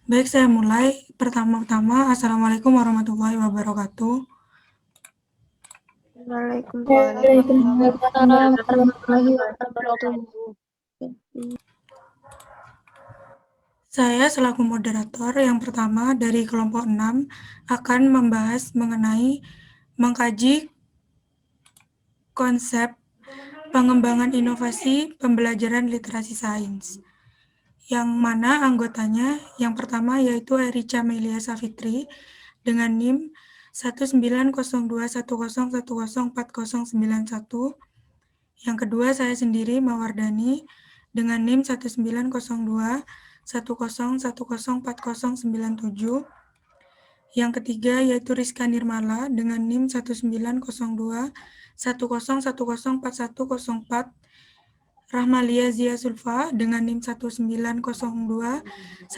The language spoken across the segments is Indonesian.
Baik, saya mulai. Pertama-tama, Assalamualaikum warahmatullahi wabarakatuh. Waalaikumsalam warahmatullahi wabarakatuh. Saya selaku moderator yang pertama dari kelompok 6 akan membahas mengenai mengkaji konsep pengembangan inovasi pembelajaran literasi sains. Yang mana anggotanya yang pertama yaitu Erica Melia Savitri dengan NIM 19021010491. Yang kedua saya sendiri Mawardani dengan NIM 19021010497. Yang ketiga yaitu Rizka Nirmala dengan NIM 190210104114104. Rahmalia Zia Sulfa dengan NIM 1902101041111.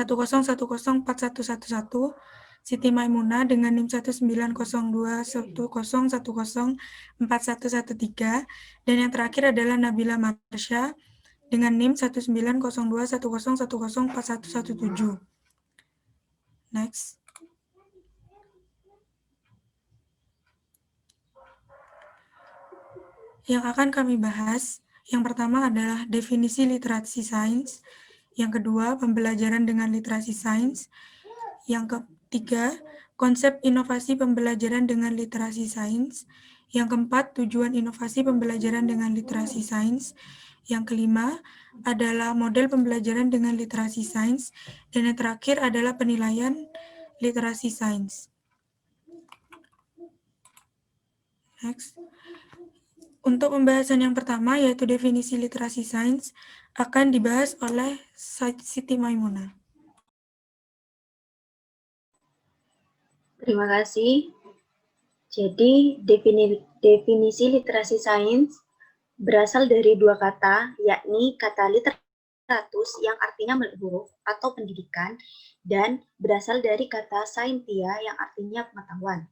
Siti Maimuna dengan NIM 1902101041113. Dan yang terakhir adalah Nabila Marsha dengan NIM 1902101041117. Next. Yang akan kami bahas, yang pertama adalah definisi literasi sains, yang kedua pembelajaran dengan literasi sains, yang ketiga konsep inovasi pembelajaran dengan literasi sains, yang keempat tujuan inovasi pembelajaran dengan literasi sains, yang kelima adalah model pembelajaran dengan literasi sains, dan yang terakhir adalah penilaian literasi sains. Next. Untuk pembahasan yang pertama, yaitu definisi literasi sains, akan dibahas oleh Siti Maimuna. Terima kasih. Jadi, definisi literasi sains berasal dari dua kata, yakni kata literatus yang artinya huruf atau pendidikan, dan berasal dari kata scientia yang artinya pengetahuan.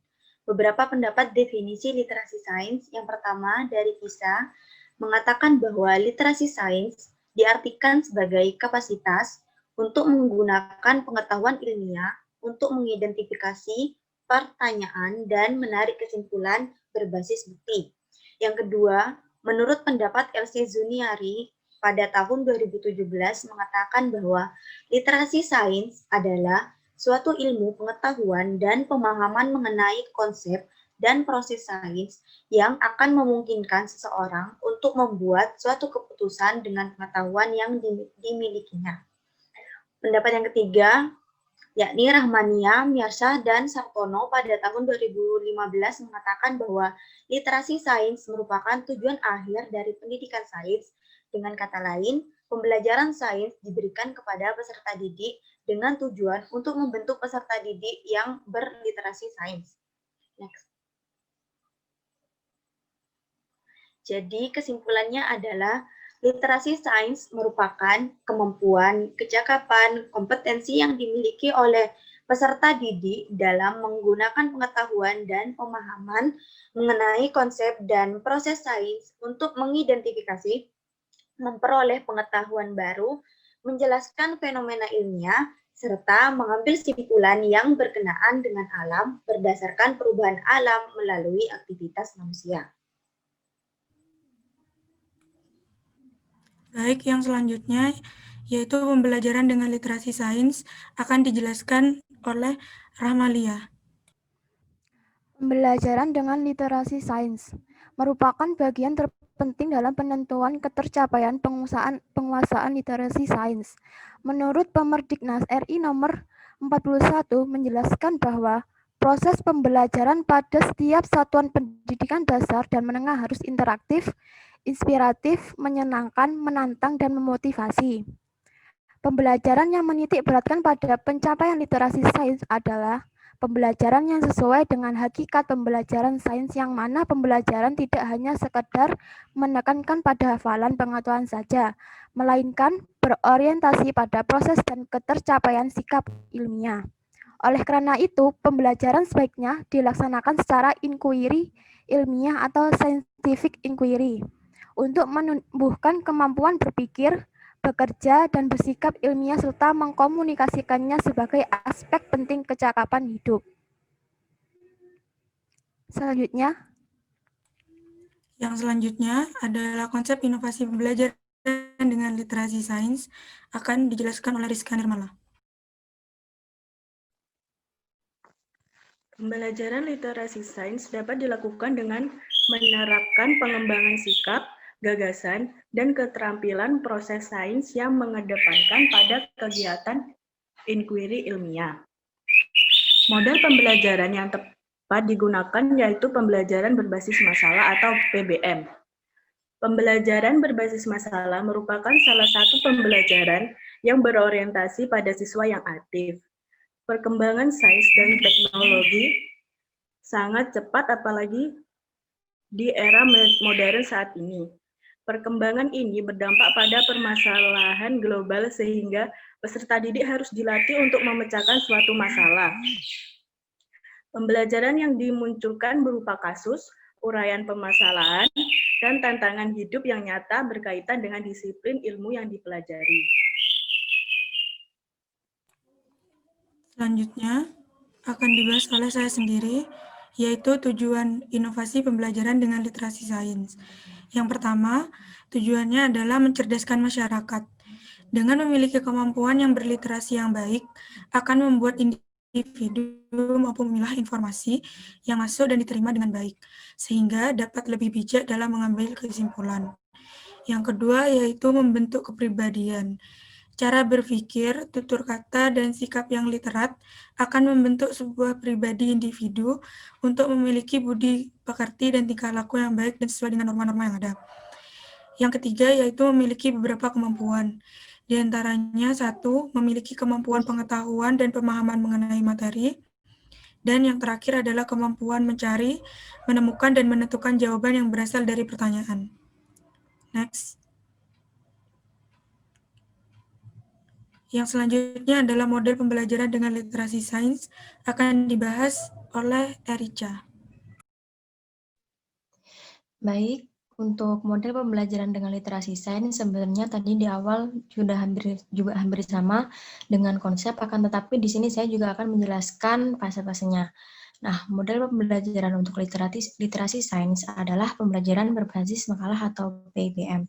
Beberapa pendapat definisi literasi sains. Yang pertama dari Kisa mengatakan bahwa literasi sains diartikan sebagai kapasitas untuk menggunakan pengetahuan ilmiah untuk mengidentifikasi pertanyaan dan menarik kesimpulan berbasis bukti. Yang kedua, menurut pendapat LC Zuniari pada tahun 2017 mengatakan bahwa literasi sains adalah suatu ilmu pengetahuan dan pemahaman mengenai konsep dan proses sains yang akan memungkinkan seseorang untuk membuat suatu keputusan dengan pengetahuan yang dimilikinya. Pendapat yang ketiga, yakni Rahmania, Miarsah, dan Sartono pada tahun 2015 mengatakan bahwa literasi sains merupakan tujuan akhir dari pendidikan sains. Dengan kata lain, pembelajaran sains diberikan kepada peserta didik dengan tujuan untuk membentuk peserta didik yang berliterasi sains. Next. Jadi kesimpulannya adalah literasi sains merupakan kemampuan, kecakapan, kompetensi yang dimiliki oleh peserta didik dalam menggunakan pengetahuan dan pemahaman mengenai konsep dan proses sains untuk mengidentifikasi, memperoleh pengetahuan baru, menjelaskan fenomena ilmiah, serta mengambil kesimpulan yang berkenaan dengan alam berdasarkan perubahan alam melalui aktivitas manusia. Baik, yang selanjutnya yaitu pembelajaran dengan literasi sains akan dijelaskan oleh Rahmalia. Pembelajaran dengan literasi sains merupakan bagian terpenting dalam penentuan ketercapaian penguasaan literasi sains. Menurut Pemerdiknas RI nomor 41 menjelaskan bahwa proses pembelajaran pada setiap satuan pendidikan dasar dan menengah harus interaktif, inspiratif, menyenangkan, menantang, dan memotivasi. Pembelajaran yang menitik beratkan pada pencapaian literasi sains adalah pembelajaran yang sesuai dengan hakikat pembelajaran sains, yang mana pembelajaran tidak hanya sekedar menekankan pada hafalan pengetahuan saja, melainkan berorientasi pada proses dan ketercapaian sikap ilmiah. Oleh karena itu, pembelajaran sebaiknya dilaksanakan secara inquiry ilmiah atau scientific inquiry untuk menumbuhkan kemampuan berpikir, bekerja, dan bersikap ilmiah serta mengkomunikasikannya sebagai aspek penting kecakapan hidup. Selanjutnya, Yang selanjutnya adalah konsep inovasi pembelajaran dengan literasi sains akan dijelaskan oleh Rizka Nirmala. Pembelajaran literasi sains dapat dilakukan dengan menerapkan pengembangan sikap, gagasan, dan keterampilan proses sains yang mengedepankan pada kegiatan inquiry ilmiah. Model pembelajaran yang tepat digunakan yaitu pembelajaran berbasis masalah atau PBM. Pembelajaran berbasis masalah merupakan salah satu pembelajaran yang berorientasi pada siswa yang aktif. Perkembangan sains dan teknologi sangat cepat apalagi di era modern saat ini. Perkembangan ini berdampak pada permasalahan global sehingga peserta didik harus dilatih untuk memecahkan suatu masalah. Pembelajaran yang dimunculkan berupa kasus, uraian permasalahan, dan tantangan hidup yang nyata berkaitan dengan disiplin ilmu yang dipelajari. Selanjutnya akan dibahas oleh saya sendiri, yaitu tujuan inovasi pembelajaran dengan literasi sains. Yang pertama, tujuannya adalah mencerdaskan masyarakat. Dengan memiliki kemampuan yang berliterasi yang baik, akan membuat individu maupun memilah informasi yang masuk dan diterima dengan baik, sehingga dapat lebih bijak dalam mengambil kesimpulan. Yang kedua, yaitu membentuk kepribadian. Cara berpikir, tutur kata, dan sikap yang literat akan membentuk sebuah pribadi individu untuk memiliki budi pekerti dan tingkah laku yang baik dan sesuai dengan norma-norma yang ada. Yang ketiga yaitu memiliki beberapa kemampuan. Di antaranya satu, memiliki kemampuan pengetahuan dan pemahaman mengenai materi. Dan yang terakhir adalah kemampuan mencari, menemukan, dan menentukan jawaban yang berasal dari pertanyaan. Next. Yang selanjutnya adalah model pembelajaran dengan literasi sains akan dibahas oleh Erica. Baik, untuk model pembelajaran dengan literasi sains sebenarnya tadi di awal sudah hampir sama dengan konsep, akan tetapi di sini saya juga akan menjelaskan fase-fasenya. Nah, model pembelajaran untuk literasi sains adalah pembelajaran berbasis makalah atau PBM.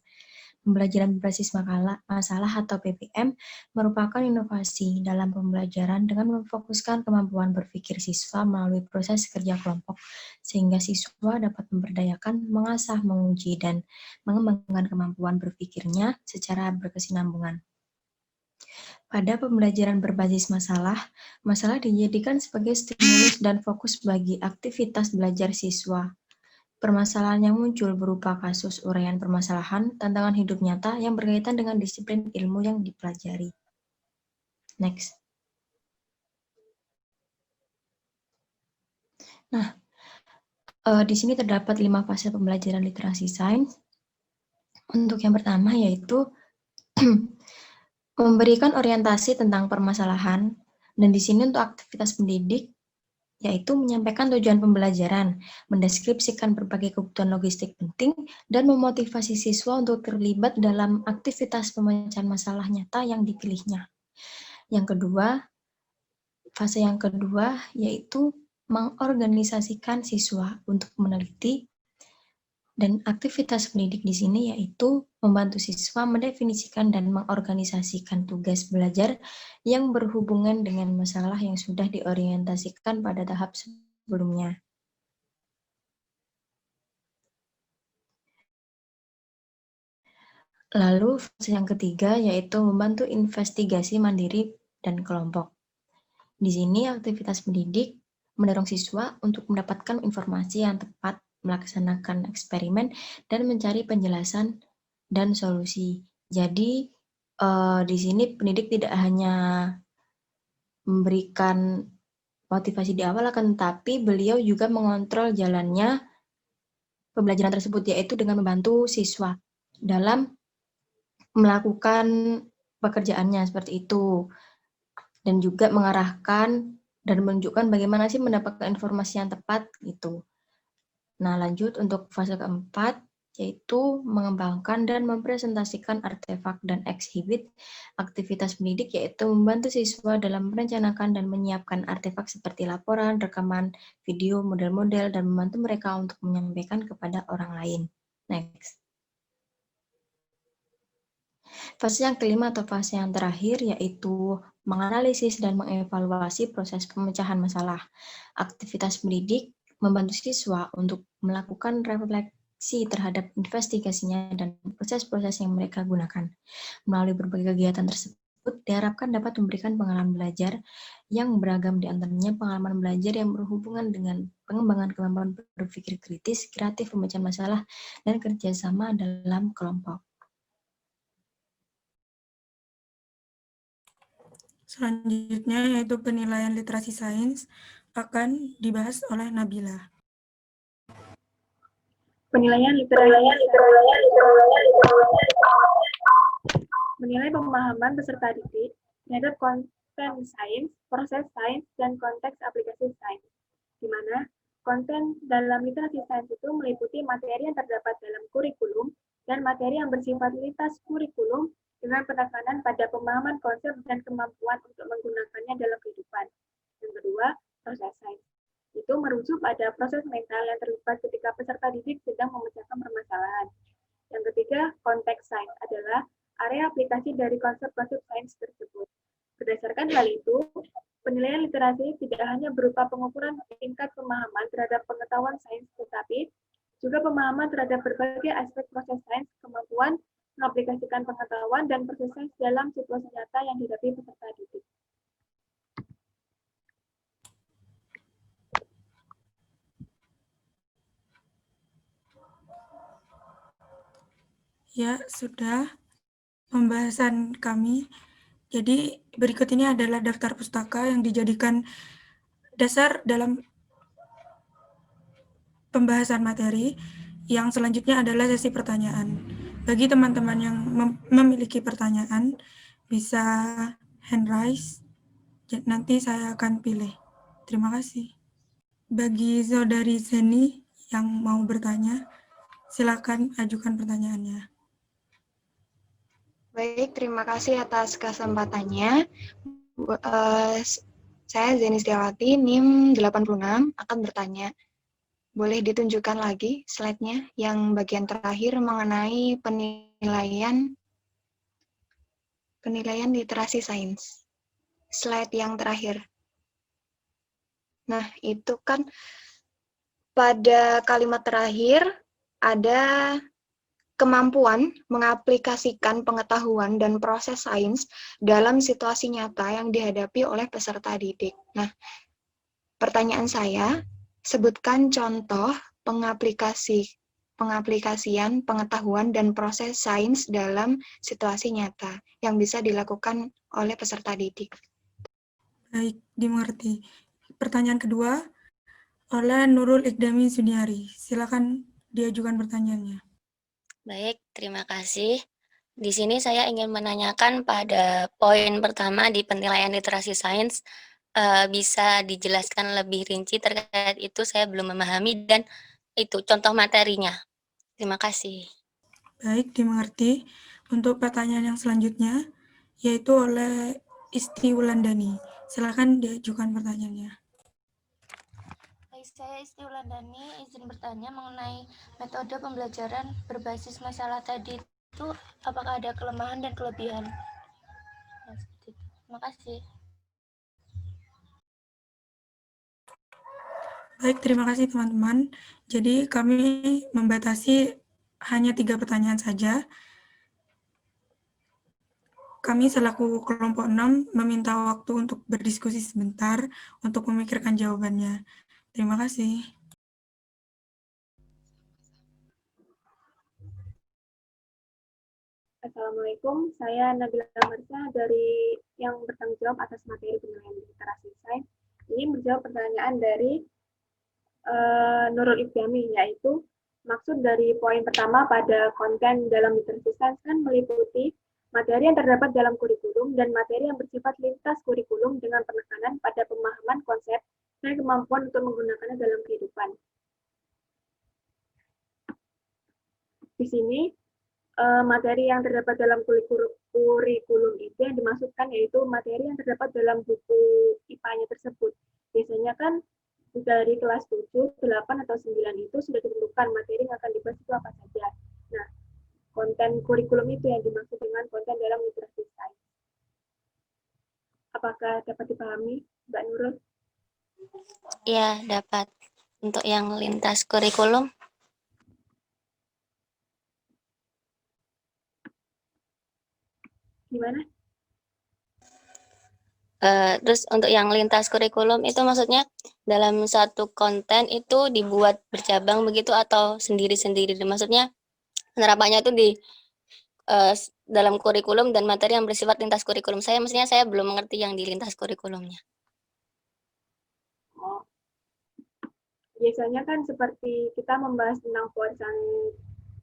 Pembelajaran berbasis masalah atau PBM merupakan inovasi dalam pembelajaran dengan memfokuskan kemampuan berpikir siswa melalui proses kerja kelompok, sehingga siswa dapat memberdayakan, mengasah, menguji, dan mengembangkan kemampuan berpikirnya secara berkesinambungan. Pada pembelajaran berbasis masalah dijadikan sebagai stimulus dan fokus bagi aktivitas belajar siswa. Permasalahan yang muncul berupa kasus uraian permasalahan, tantangan hidup nyata yang berkaitan dengan disiplin ilmu yang dipelajari. Next. Nah, di sini terdapat 5 fase pembelajaran literasi sains. Untuk yang pertama yaitu memberikan orientasi tentang permasalahan, dan di sini untuk aktivitas pendidik yaitu menyampaikan tujuan pembelajaran, mendeskripsikan berbagai kebutuhan logistik penting, dan memotivasi siswa untuk terlibat dalam aktivitas pemecahan masalah nyata yang dipilihnya. Fase yang kedua yaitu mengorganisasikan siswa untuk meneliti, dan aktivitas pendidik di sini yaitu membantu siswa mendefinisikan dan mengorganisasikan tugas belajar yang berhubungan dengan masalah yang sudah diorientasikan pada tahap sebelumnya. Lalu fase yang ketiga yaitu membantu investigasi mandiri dan kelompok. Di sini aktivitas pendidik mendorong siswa untuk mendapatkan informasi yang tepat, melaksanakan eksperimen, dan mencari penjelasan dan solusi. Jadi di sini pendidik tidak hanya memberikan motivasi di awal, akan tetapi beliau juga mengontrol jalannya pembelajaran tersebut, yaitu dengan membantu siswa dalam melakukan pekerjaannya seperti itu, dan juga mengarahkan dan menunjukkan bagaimana sih mendapatkan informasi yang tepat gitu. Nah, lanjut untuk fase keempat yaitu mengembangkan dan mempresentasikan artefak dan ekshibit. Aktivitas pendidik yaitu membantu siswa dalam merencanakan dan menyiapkan artefak seperti laporan, rekaman, video, model-model, dan membantu mereka untuk menyampaikan kepada orang lain. Next. Fase yang kelima atau fase yang terakhir yaitu menganalisis dan mengevaluasi proses pemecahan masalah. Aktivitas pendidik membantu siswa untuk melakukan refleksi terhadap investigasinya dan proses-proses yang mereka gunakan. Melalui berbagai kegiatan tersebut, diharapkan dapat memberikan pengalaman belajar yang beragam, di antaranya pengalaman belajar yang berhubungan dengan pengembangan kemampuan berpikir kritis, kreatif, pemecahan masalah, dan kerjasama dalam kelompok. Selanjutnya yaitu penilaian literasi sains akan dibahas oleh Nabila. Penilaian literasi menilai pemahaman peserta didik terhadap konten sains, proses sains, dan konteks aplikasi sains, di mana konten dalam literasi sains itu meliputi materi yang terdapat dalam kurikulum dan materi yang bersifat lintas kurikulum dengan penekanan pada pemahaman konsep dan kemampuan untuk menggunakannya dalam kehidupan. Yang kedua, proses sains. Itu merujuk pada proses mental yang terlibat ketika peserta didik sedang memecahkan permasalahan. Yang ketiga, konteks sains adalah area aplikasi dari konsep-konsep sains tersebut. Berdasarkan hal itu, penilaian literasi tidak hanya berupa pengukuran tingkat pemahaman terhadap pengetahuan sains, tetapi juga pemahaman terhadap berbagai aspek proses sains, kemampuan mengaplikasikan pengetahuan dan proses sains dalam situasi nyata yang dihadapi peserta didik. Ya, sudah pembahasan kami. Jadi berikut ini adalah daftar pustaka yang dijadikan dasar dalam pembahasan materi. Yang selanjutnya adalah sesi pertanyaan. Bagi teman-teman yang memiliki pertanyaan, bisa hand raise. Nanti saya akan pilih. Terima kasih. Bagi saudari Zeni yang mau bertanya, silakan ajukan pertanyaannya. Baik, terima kasih atas kesempatannya. Saya Zeni Setiawati, NIM 86, akan bertanya. Boleh ditunjukkan lagi slide-nya yang bagian terakhir mengenai penilaian literasi sains. Slide yang terakhir. Nah, itu kan pada kalimat terakhir ada kemampuan mengaplikasikan pengetahuan dan proses sains dalam situasi nyata yang dihadapi oleh peserta didik. Nah, pertanyaan saya, sebutkan contoh pengaplikasian pengetahuan dan proses sains dalam situasi nyata yang bisa dilakukan oleh peserta didik. Baik, dimengerti. Pertanyaan kedua oleh Nurul Ikdami Suniari. Silakan diajukan pertanyaannya. Baik, terima kasih. Di sini saya ingin menanyakan pada poin pertama di penilaian literasi sains, bisa dijelaskan lebih rinci terkait itu, saya belum memahami, dan itu contoh materinya. Terima kasih. Baik, dimengerti. Untuk pertanyaan yang selanjutnya, yaitu oleh Isti Wulandani. Silakan diajukan pertanyaannya. Baik, saya Isti Wulandani, izin bertanya mengenai metode pembelajaran berbasis masalah tadi itu, apakah ada kelemahan dan kelebihan? Terima kasih. Baik, terima kasih teman-teman. Jadi kami membatasi hanya 3 pertanyaan saja. Kami selaku kelompok 6 meminta waktu untuk berdiskusi sebentar untuk memikirkan jawabannya. Terima kasih. Assalamualaikum, saya Nabila Marsa dari yang bertanggung jawab atas materi penilaian literasi sains. Ini menjawab pertanyaan dari Nurul Ikdami, yaitu maksud dari poin pertama pada konten dalam literasi sains kan meliputi materi yang terdapat dalam kurikulum dan materi yang bersifat lintas kurikulum dengan penekanan pada pemahaman konsep dan kemampuan untuk menggunakannya dalam kehidupan. Di sini materi yang terdapat dalam kurikulum itu yang dimaksudkan yaitu materi yang terdapat dalam buku IPA-nya tersebut. Biasanya kan dari kelas 7, 8, atau 9 itu sudah ditentukan materi yang akan dibahas itu apa saja. Nah, konten kurikulum itu yang dimaksud dengan konten dalam literasi sains. Apakah dapat dipahami, Mbak Nurul? Ya, dapat. Untuk yang lintas kurikulum, Gimana? terus untuk yang lintas kurikulum itu maksudnya dalam satu konten itu dibuat bercabang begitu atau sendiri-sendiri? Maksudnya penerapannya itu di dalam kurikulum dan materi yang bersifat lintas kurikulum. Maksudnya saya belum mengerti yang di lintas kurikulumnya. Oh. Biasanya kan seperti kita membahas tentang pewarsan,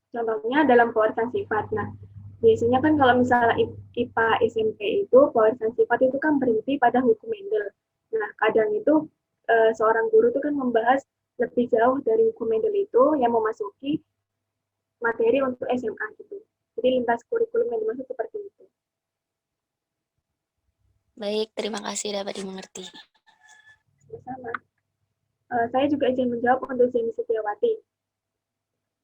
contohnya dalam pewarsan sifat. Nah, biasanya kan kalau misalnya IPA SMP itu pewarsan sifat itu kan berhenti pada hukum Mendel. Nah, kadang itu seorang guru itu kan membahas lebih jauh dari hukum Mendel itu yang memasuki materi untuk SMA gitu. Jadi lintas kurikulum yang dimaksud seperti itu. Baik, terima kasih dapat dimengerti. Sama. Saya juga izin menjawab untuk Jenny Setiawati.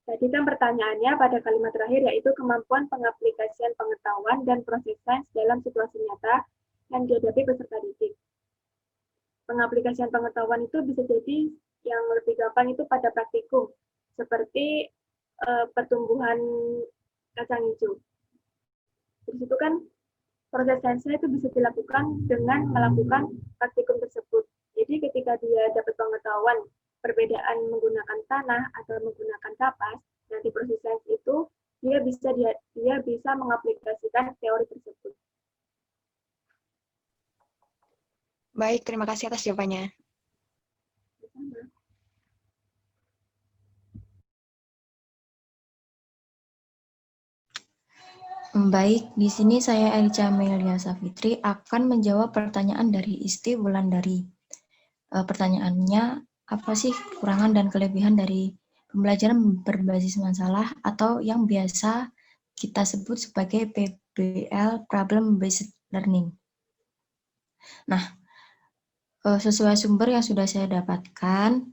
Jadi kan pertanyaannya pada kalimat terakhir yaitu kemampuan pengaplikasian pengetahuan dan proses sains dalam situasi nyata yang dihadapi peserta didik. Pengaplikasian pengetahuan itu bisa jadi yang lebih gampang itu pada praktikum, seperti pertumbuhan kacang hijau. Di situ kan proses sainsnya itu bisa dilakukan dengan melakukan praktikum tersebut. Jadi ketika dia dapat pengetahuan perbedaan menggunakan tanah atau menggunakan kapas, nanti proses sains itu dia bisa mengaplikasikan teori tersebut. Baik, terima kasih atas jawabannya. Baik, di sini saya Elica Melia Safitri akan menjawab pertanyaan dari Isti Wulandari. Pertanyaannya, apa sih kekurangan dan kelebihan dari pembelajaran berbasis masalah atau yang biasa kita sebut sebagai PBL, Problem Based Learning? Nah, sesuai sumber yang sudah saya dapatkan,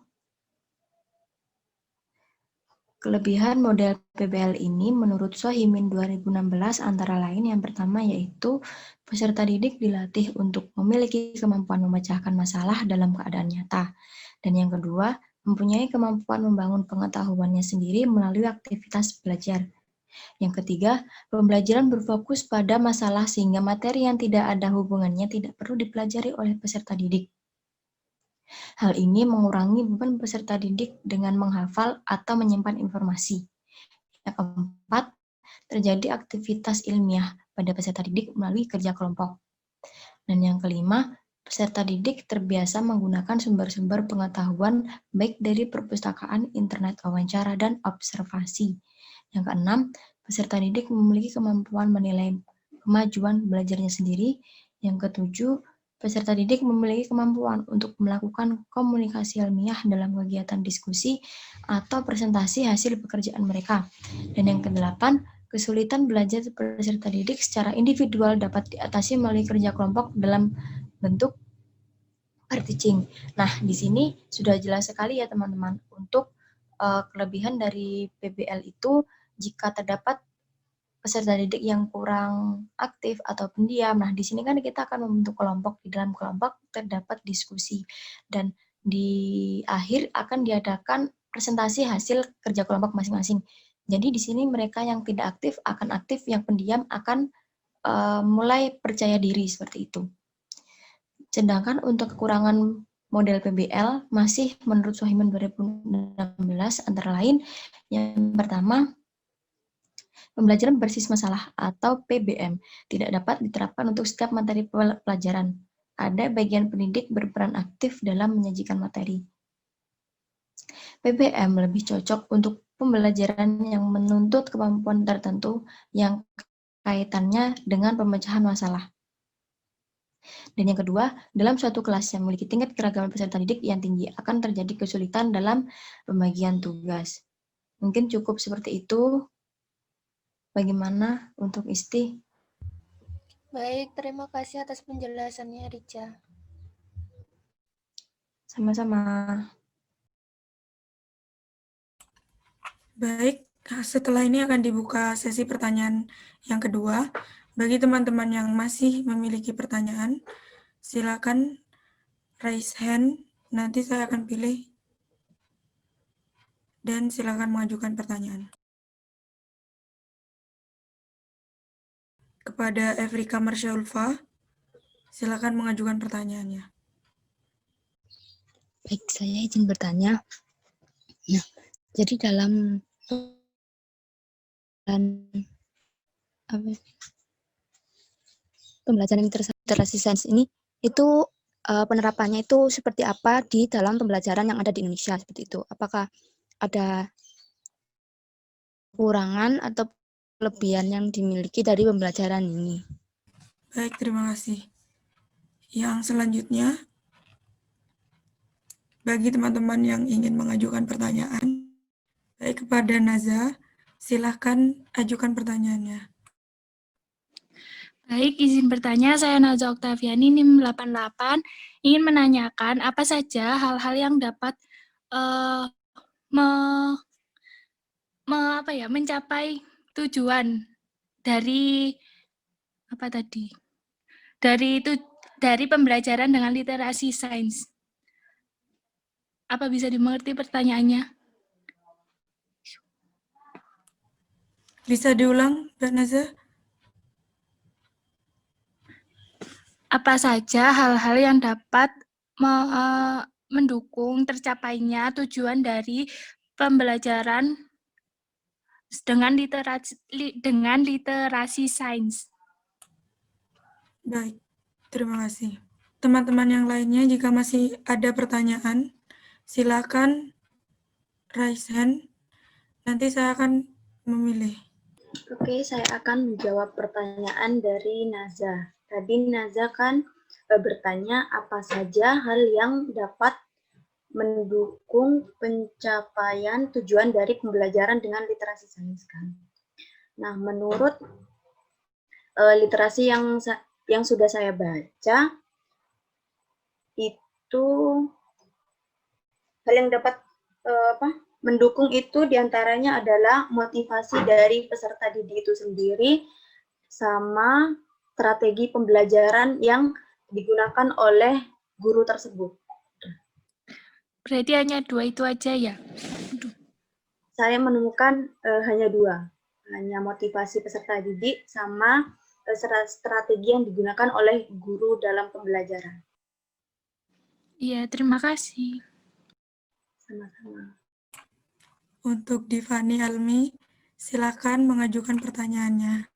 kelebihan model PBL ini menurut Sohimin 2016 antara lain yang pertama yaitu peserta didik dilatih untuk memiliki kemampuan memecahkan masalah dalam keadaan nyata. Dan yang kedua, mempunyai kemampuan membangun pengetahuannya sendiri melalui aktivitas belajar. Yang ketiga, pembelajaran berfokus pada masalah sehingga materi yang tidak ada hubungannya tidak perlu dipelajari oleh peserta didik. Hal ini mengurangi beban peserta didik dengan menghafal atau menyimpan informasi. Yang keempat, terjadi aktivitas ilmiah pada peserta didik melalui kerja kelompok. Dan yang kelima, peserta didik terbiasa menggunakan sumber-sumber pengetahuan baik dari perpustakaan, internet, wawancara, dan observasi. Yang keenam, peserta didik memiliki kemampuan menilai kemajuan belajarnya sendiri. Yang ketujuh, peserta didik memiliki kemampuan untuk melakukan komunikasi ilmiah dalam kegiatan diskusi atau presentasi hasil pekerjaan mereka. Dan yang kedelapan, kesulitan belajar peserta didik secara individual dapat diatasi melalui kerja kelompok dalam bentuk peer teaching. Nah, di sini sudah jelas sekali ya teman-teman untuk kelebihan dari PBL itu jika terdapat peserta didik yang kurang aktif atau pendiam. Nah, di sini kan kita akan membentuk kelompok. Di dalam kelompok terdapat diskusi. Dan di akhir akan diadakan presentasi hasil kerja kelompok masing-masing. Jadi di sini mereka yang tidak aktif akan aktif, yang pendiam akan mulai percaya diri seperti itu. Sedangkan untuk kekurangan model PBL masih menurut Sohiman 2016 antara lain yang pertama, pembelajaran berbasis masalah atau PBM tidak dapat diterapkan untuk setiap materi pelajaran. Ada bagian pendidik berperan aktif dalam menyajikan materi. PBM lebih cocok untuk pembelajaran yang menuntut kemampuan tertentu yang kaitannya dengan pemecahan masalah. Dan yang kedua, dalam suatu kelas yang memiliki tingkat keragaman peserta didik yang tinggi akan terjadi kesulitan dalam pembagian tugas. Mungkin cukup seperti itu. Bagaimana untuk Isti? Baik, terima kasih atas penjelasannya, Rica. Sama-sama. Baik, setelah ini akan dibuka sesi pertanyaan yang kedua. Bagi teman-teman yang masih memiliki pertanyaan, silakan raise hand. Nanti saya akan pilih dan silakan mengajukan pertanyaan. Kepada Evrika Marsyaulfa, silakan mengajukan pertanyaannya. Baik, saya izin bertanya. Nah, jadi dalam pembelajaran literasi sains ini, itu penerapannya itu seperti apa di dalam pembelajaran yang ada di Indonesia seperti itu? Apakah ada kekurangan atau kelebihan yang dimiliki dari pembelajaran ini? Baik, terima kasih. Yang selanjutnya, bagi teman-teman yang ingin mengajukan pertanyaan, baik kepada Naza, silahkan ajukan pertanyaannya. Baik, izin bertanya, saya Naza Oktaviani, NIM 88, ingin menanyakan apa saja hal-hal yang dapat mencapai tujuan dari dari pembelajaran dengan literasi sains. Apa bisa dimengerti pertanyaannya? Bisa diulang, Mbak Naza? Apa saja hal-hal yang dapat mendukung tercapainya tujuan dari pembelajaran dengan literasi sains? Baik, terima kasih. Teman-teman yang lainnya, jika masih ada pertanyaan, silakan raise hand. Nanti saya akan memilih. Oke, saya akan menjawab pertanyaan dari Naza. Tadi Naza kan bertanya apa saja hal yang dapat mendukung pencapaian tujuan dari pembelajaran dengan literasi sains kan. Nah, menurut literasi yang sudah saya baca, itu hal yang dapat mendukung itu diantaranya adalah motivasi dari peserta didik itu sendiri, sama strategi pembelajaran yang digunakan oleh guru tersebut. Berarti hanya 2 itu aja ya? Saya menemukan hanya 2, hanya motivasi peserta didik sama strategi yang digunakan oleh guru dalam pembelajaran. Iya, terima kasih. Sama-sama. Untuk Divani Almi, silakan mengajukan pertanyaannya.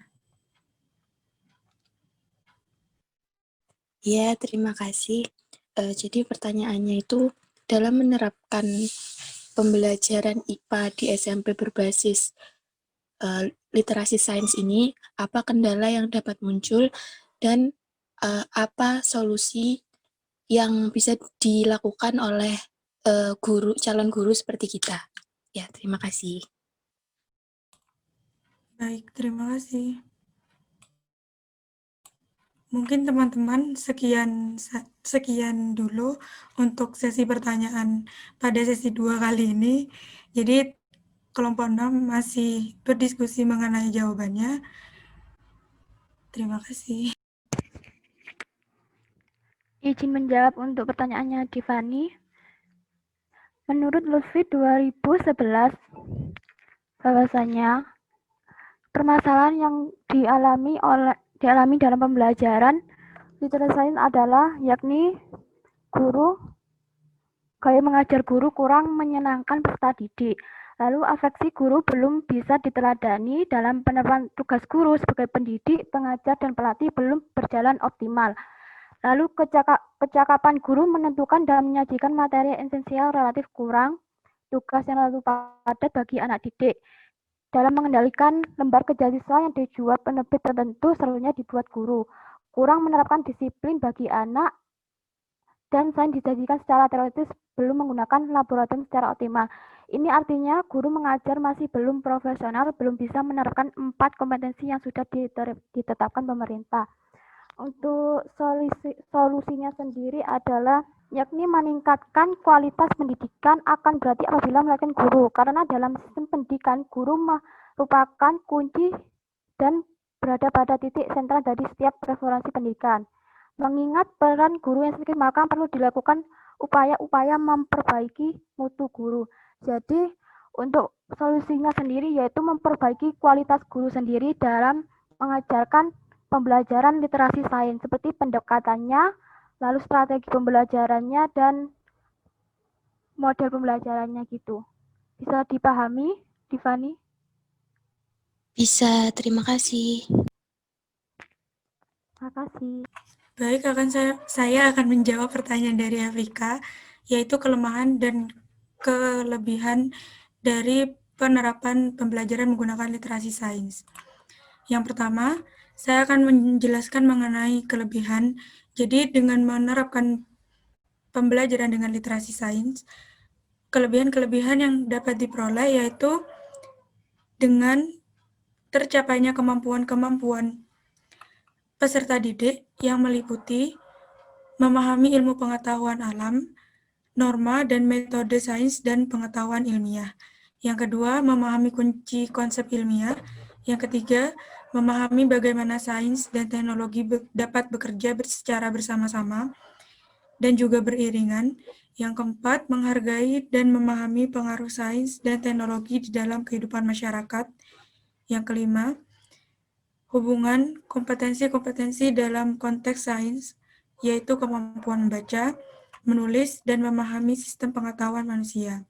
Ya, terima kasih. Jadi pertanyaannya itu, dalam menerapkan pembelajaran IPA di SMP berbasis literasi sains ini, apa kendala yang dapat muncul dan apa solusi yang bisa dilakukan oleh calon guru seperti kita? Ya, terima kasih. Baik, terima kasih. Mungkin teman-teman sekian dulu untuk sesi pertanyaan pada sesi 2 kali ini. Jadi kelompok 6 masih berdiskusi mengenai jawabannya. Terima kasih. Izin menjawab untuk pertanyaannya Divani. Menurut Lutfi 2011, bahwasanya permasalahan yang dialami dalam pembelajaran literasi sains adalah yakni gaya mengajar guru kurang menyenangkan peserta didik. Lalu afeksi guru belum bisa diteladani dalam penerapan tugas guru sebagai pendidik, pengajar, dan pelatih belum berjalan optimal. Lalu kecakapan guru menentukan dan menyajikan materi esensial relatif kurang, tugas yang terlalu padat bagi anak didik. Dalam mengendalikan lembar kerja siswa yang dijual penerbit tertentu selalunya dibuat guru. Kurang menerapkan disiplin bagi anak dan sains disajikan secara teoritis belum menggunakan laboratorium secara optimal. Ini artinya guru mengajar masih belum profesional, belum bisa menerapkan 4 kompetensi yang sudah ditetapkan pemerintah. Untuk solusinya sendiri adalah yakni meningkatkan kualitas pendidikan akan berarti apabila melakukan guru, karena dalam sistem pendidikan guru merupakan kunci dan berada pada titik sentral dari setiap revolusi pendidikan. Mengingat peran guru yang sedikit, maka perlu dilakukan upaya-upaya memperbaiki mutu guru. Jadi untuk solusinya sendiri yaitu memperbaiki kualitas guru sendiri dalam mengajarkan pembelajaran literasi sains, seperti pendekatannya, lalu strategi pembelajarannya, dan model pembelajarannya gitu. Bisa dipahami, Divani? Bisa, terima kasih. Terima kasih. Baik, saya akan menjawab pertanyaan dari Afrika, yaitu kelemahan dan kelebihan dari penerapan pembelajaran menggunakan literasi sains. Yang pertama, saya akan menjelaskan mengenai kelebihan. Jadi, dengan menerapkan pembelajaran dengan literasi sains, kelebihan-kelebihan yang dapat diperoleh yaitu dengan tercapainya kemampuan-kemampuan peserta didik yang meliputi memahami ilmu pengetahuan alam, norma dan metode sains dan pengetahuan ilmiah. Yang kedua, memahami kunci konsep ilmiah. Yang ketiga, memahami bagaimana sains dan teknologi dapat bekerja secara bersama-sama dan juga beriringan. Yang keempat, menghargai dan memahami pengaruh sains dan teknologi di dalam kehidupan masyarakat. Yang kelima, hubungan kompetensi-kompetensi dalam konteks sains, yaitu kemampuan membaca, menulis, dan memahami sistem pengetahuan manusia.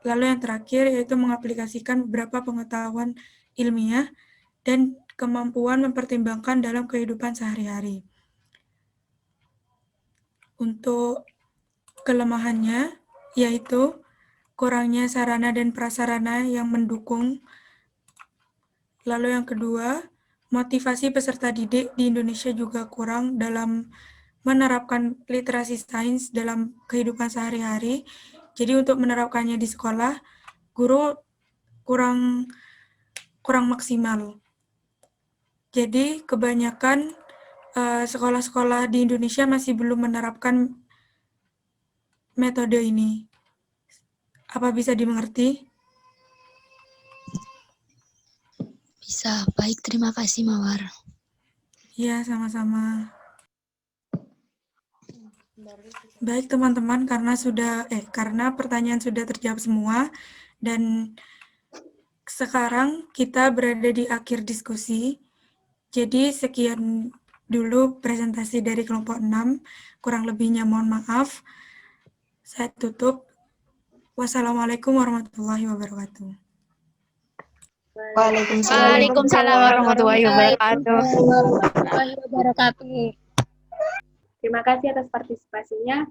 Lalu yang terakhir yaitu mengaplikasikan beberapa pengetahuan ilmiah dan kemampuan mempertimbangkan dalam kehidupan sehari-hari. Untuk kelemahannya yaitu kurangnya sarana dan prasarana yang mendukung. Lalu yang kedua, motivasi peserta didik di Indonesia juga kurang dalam menerapkan literasi sains dalam kehidupan sehari-hari. Jadi untuk menerapkannya di sekolah, guru kurang maksimal. Jadi kebanyakan sekolah-sekolah di Indonesia masih belum menerapkan metode ini. Apa bisa dimengerti? Bisa, baik, terima kasih Mawar. Ya, sama-sama. Baik teman-teman, karena pertanyaan sudah terjawab semua dan sekarang kita berada di akhir diskusi. Jadi sekian dulu presentasi dari kelompok 6, kurang lebihnya mohon maaf. Saya tutup. Wassalamualaikum warahmatullahi wabarakatuh. Waalaikumsalam warahmatullahi wabarakatuh. Terima kasih atas partisipasinya.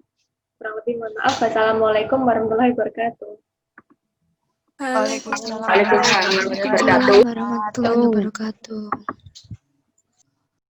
Kurang lebih mohon maaf. Wassalamualaikum warahmatullahi wabarakatuh. Waalaikumsalam Waalaikumsalam warahmatullahi wabarakatuh.